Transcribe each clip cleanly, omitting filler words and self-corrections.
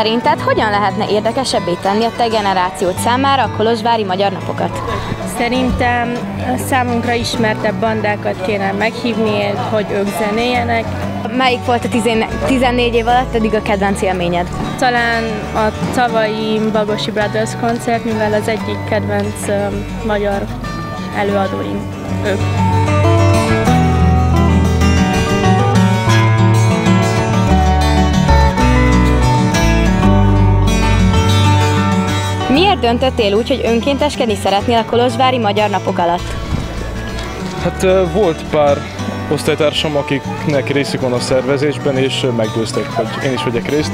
Szerinted hogyan lehetne érdekesebbé tenni a te generációd számára a kolozsvári magyar napokat? Szerintem számunkra ismertebb bandákat kéne meghívni, hogy ők zenéljenek. Melyik volt a 14 év alatt eddig a kedvenc élményed? Talán a tavalyi Bagosi Brothers koncert, mivel az egyik kedvenc magyar előadóink ők. Miért döntöttél úgy, hogy önkénteskedni szeretnél a kolozsvári magyar napok alatt? Hát volt pár osztálytársam, akiknek részük van a szervezésben, és meggyőztek, hogy én is vegyek részt,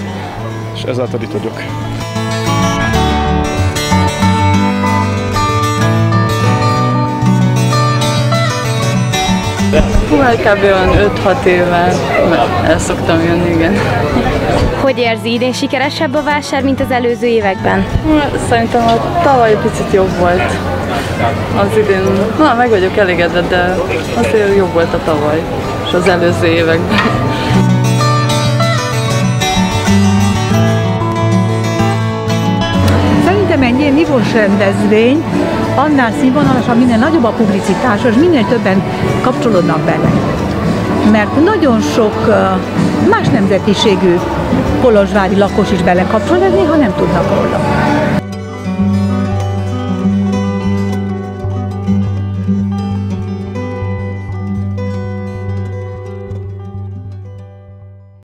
és ezáltal itt vagyok. Hát kb. Olyan 5-6 éve el szoktam jönni, igen. Hogy érzi, idén sikeresebb a vásár, mint az előző években? Szerintem a tavaly picit jobb volt. Az idén, meg vagyok elégedve, de azért jobb volt a tavaly, és az előző években. Szerintem egy ilyen nívós rendezvény annál színvonalasabb, minél nagyobb a publicitás, és minél többen kapcsolódnak bele. Mert nagyon sok más nemzetiségű kolozsvári lakos is belekapcsol, néha nem tudnak róla.